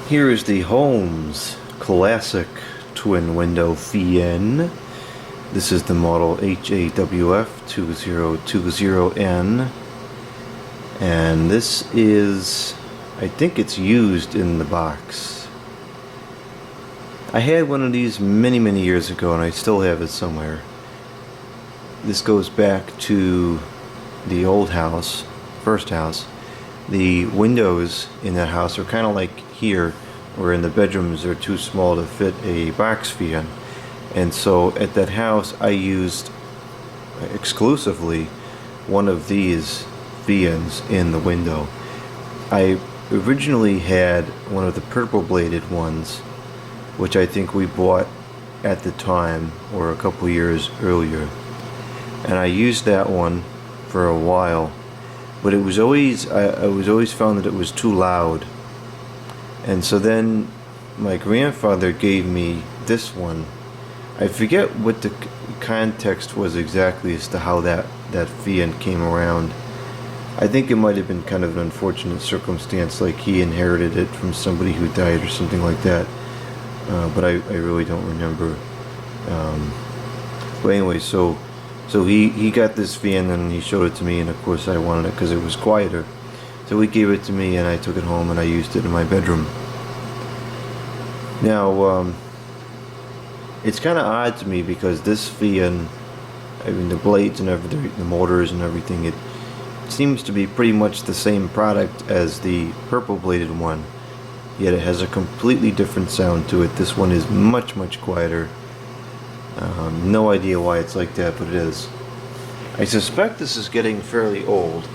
Here is the Holmes Classic Twin Window VN. This is the model HAWF2020N. And this is, I think it's used in the box. I had one of these many years ago and I still have it somewhere. This goes back to the old house, first house. The windows in that house are kind of like here, where in the bedrooms they're too small to fit a box fan. And so at that house I used exclusively one of these fans in the window. I originally had one of the purple bladed ones, which I think we bought at the time or a couple years earlier, and I used that one for a while, but it was always I was always found that it was too loud. And so then my grandfather gave me this one. I forget what the context was exactly as to how that fan came around. I think it might have been kind of an unfortunate circumstance, like he inherited it from somebody who died or something like that. But I really don't remember. But anyway, so he got this fan and he showed it to me, and of course I wanted it because it was quieter. So he gave it to me and I took it home and I used it in my bedroom. Now, it's kind of odd to me because this fan, I mean the blades and everything, the motors and everything, it seems to be pretty much the same product as the purple bladed one. Yet it has a completely different sound to it. This one is much quieter. No idea why it's like that, but it is. I suspect this is getting fairly old.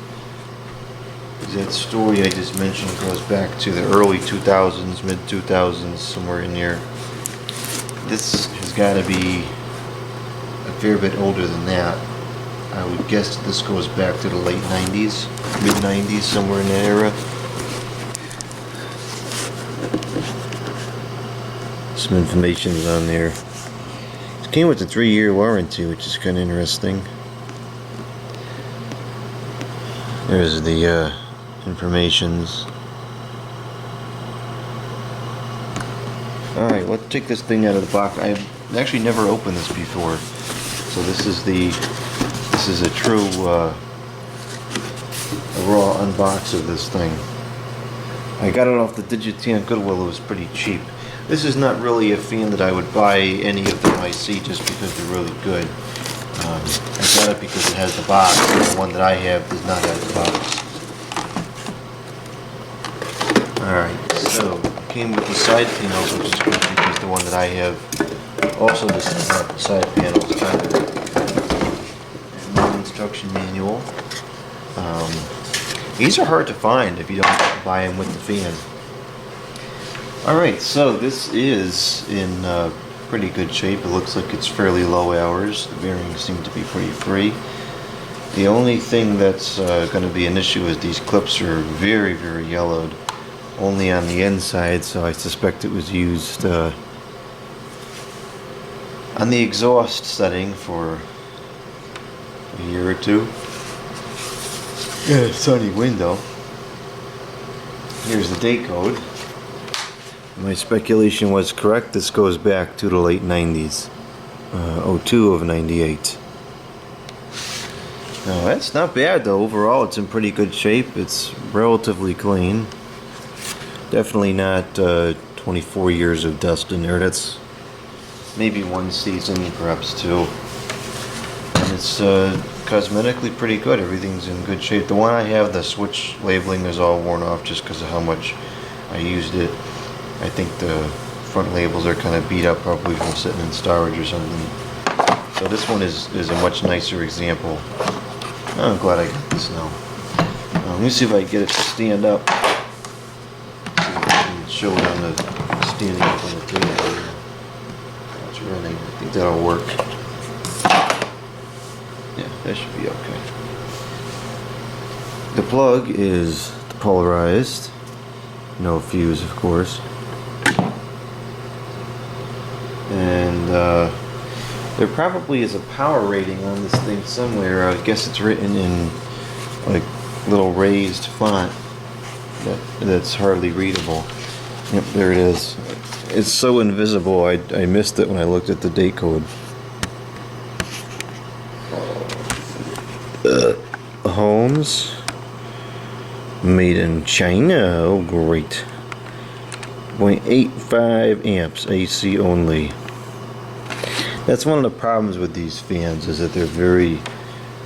That story I just mentioned goes back to the early 2000s, mid 2000s, somewhere in there. This has got to be a fair bit older than that. I would guess that this goes back to the late 90s, mid 90s, somewhere in that era. Some information is on there. It came with a 3-year warranty, which is kind of interesting. There's the informations. Alright, let's take this thing out of the box. I've actually never opened this before, so this is a true a raw unbox of this thing. I got it off the Digitan Goodwill. It was pretty cheap. This is not really a fan that I would buy any of them I see just because they're really good. I got it because it has the box, and the one that I have does not have the box. Alright, so it came with the side panels, which is good because the one that I have also does not have the side panels either. And one instruction manual. These are hard to find if you don't buy them with the fan. Alright, so this is in pretty good shape. It looks like it's fairly low hours. The bearings seem to be pretty free. The only thing that's going to be an issue is these clips are very yellowed. Only on the inside, so I suspect it was used on the exhaust setting for a year or two. Yeah, sunny window. Here's the date code. My speculation was correct. This goes back to the late 90s. 02 of 98. Now that's not bad though. Overall it's in pretty good shape. It's relatively clean. Definitely not 24 years of dust in there. That's maybe one season, perhaps two. And it's cosmetically pretty good. Everything's in good shape. The one I have, the switch labeling is all worn off just because of how much I used it. I think the front labels are kind of beat up, probably from sitting in storage or something. So this one is a much nicer example. Oh, I'm glad I got this now. Let me see if I can get it to stand up. Show it on the standing up on the table. It's running. I think that'll work. Yeah, that should be okay. The plug is polarized. No fuse, of course. And there probably is a power rating on this thing somewhere. I guess it's written in like little raised font that's hardly readable. Yep, there it is. It's so invisible, I missed it when I looked at the date code. Holmes. Made in China. Oh, great. 0.85 amps, AC only. That's one of the problems with these fans, is that they're very,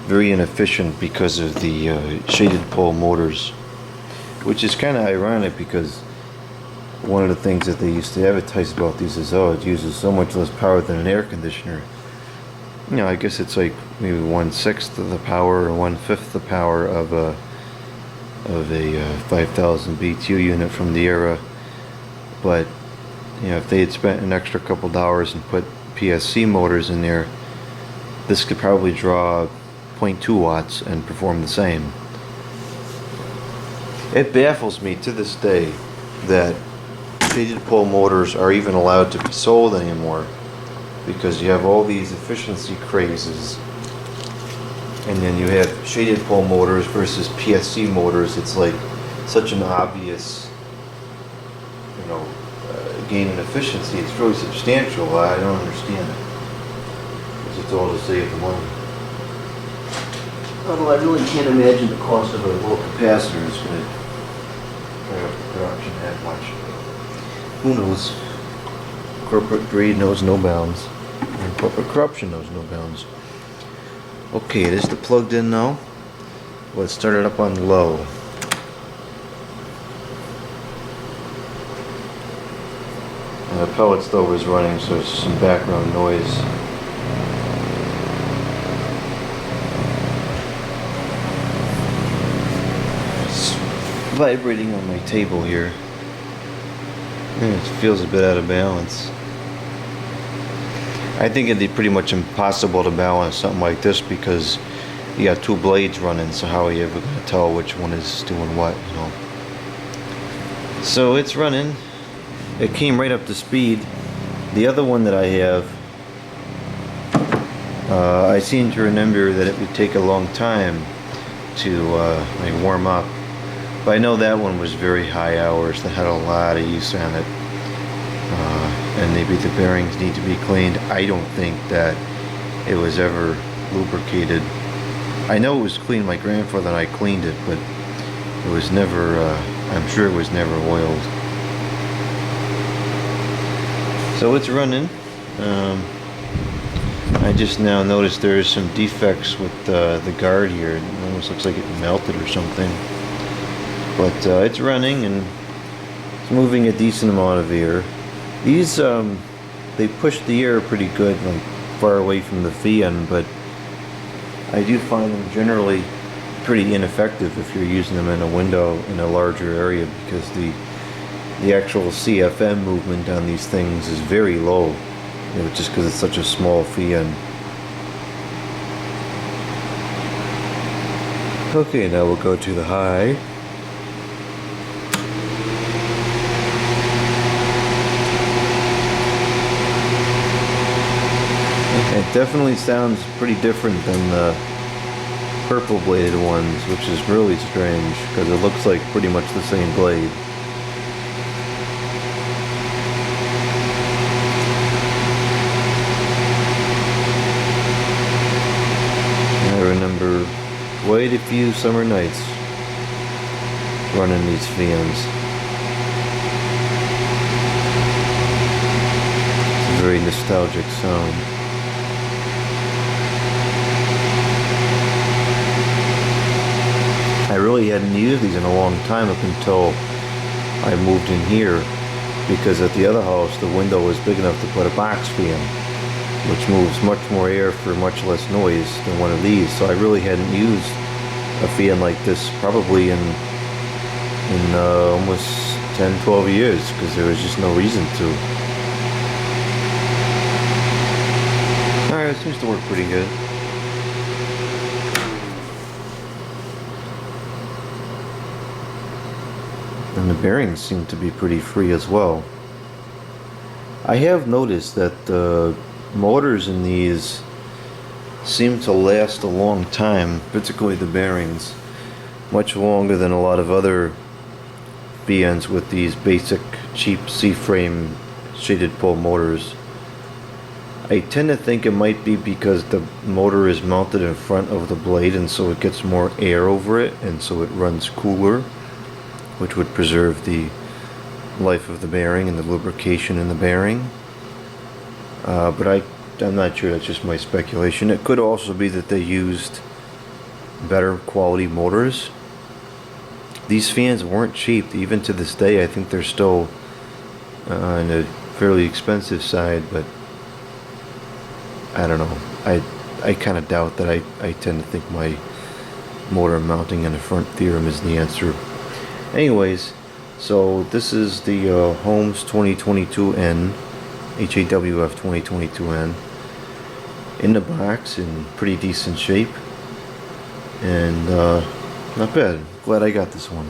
very inefficient because of the shaded pole motors. Which is kind of ironic, because one of the things that they used to advertise about these is, oh, it uses so much less power than an air conditioner. You know, I guess it's like maybe 1/6 of the power or 1/5 the power of a 5000 BTU unit from the era. But you know, if they had spent an extra couple dollars and put PSC motors in there, this could probably draw 0.2 watts and perform the same. It baffles me to this day that shaded pole motors are even allowed to be sold anymore, because you have all these efficiency crazes, and then you have shaded pole motors versus PSC motors. It's like such an obvious, you know, gain in efficiency. It's really substantial. I don't understand it, because it's all to save the money. Although I really can't imagine the cost of a low capacitor is going to drive up the production that much. Who knows? Corporate greed knows no bounds, and corporate corruption knows no bounds. Okay, it is plugged in now. Let's start it up on low. And the pellet stove is running, so it's some background noise. It's vibrating on my table here. It feels a bit out of balance. I think it'd be pretty much impossible to balance something like this, because you got two blades running, so how are you ever going to tell which one is doing what, you know? So it's running. It came right up to speed. The other one that I have, I seem to remember that it would take a long time to like warm up. But I know that one was very high hours, that had a lot of use on it. And maybe the bearings need to be cleaned. I don't think that it was ever lubricated. I know it was cleaned. My grandfather and I cleaned it, but it was never, I'm sure it was never oiled. So it's running. I just now noticed there's some defects with the guard here. It almost looks like it melted or something. But it's running, and it's moving a decent amount of air. These, they push the air pretty good, like far away from the fan, but I do find them generally pretty ineffective if you're using them in a window in a larger area, because the actual CFM movement on these things is very low, you know, just because it's such a small fan. Okay, now we'll go to the high. It definitely sounds pretty different than the purple bladed ones, which is really strange, because it looks like pretty much the same blade. I remember quite a few summer nights running these fans. It's a very nostalgic sound. I really hadn't used these in a long time, up until I moved in here, because at the other house the window was big enough to put a box fan, which moves much more air for much less noise than one of these. So I really hadn't used a fan like this probably in almost 10-12 years, because there was just no reason to. Alright, it seems to work pretty good. And the bearings seem to be pretty free as well. I have noticed that the motors in these seem to last a long time, particularly the bearings, much longer than a lot of other BNs with these basic cheap C-frame shaded pole motors. I tend to think it might be because the motor is mounted in front of the blade, and so it gets more air over it, and so it runs cooler, which would preserve the life of the bearing and the lubrication in the bearing. But I'm not sure, that's just my speculation. It could also be that they used better quality motors. These fans weren't cheap. Even to this day, I think they're still on a fairly expensive side, but I don't know. I kind of doubt that. I tend to think my motor mounting in the front theorem is the answer. Anyways, so this is the Holmes 2022N, HAWF2020N, in the box, in pretty decent shape, and not bad. Glad I got this one.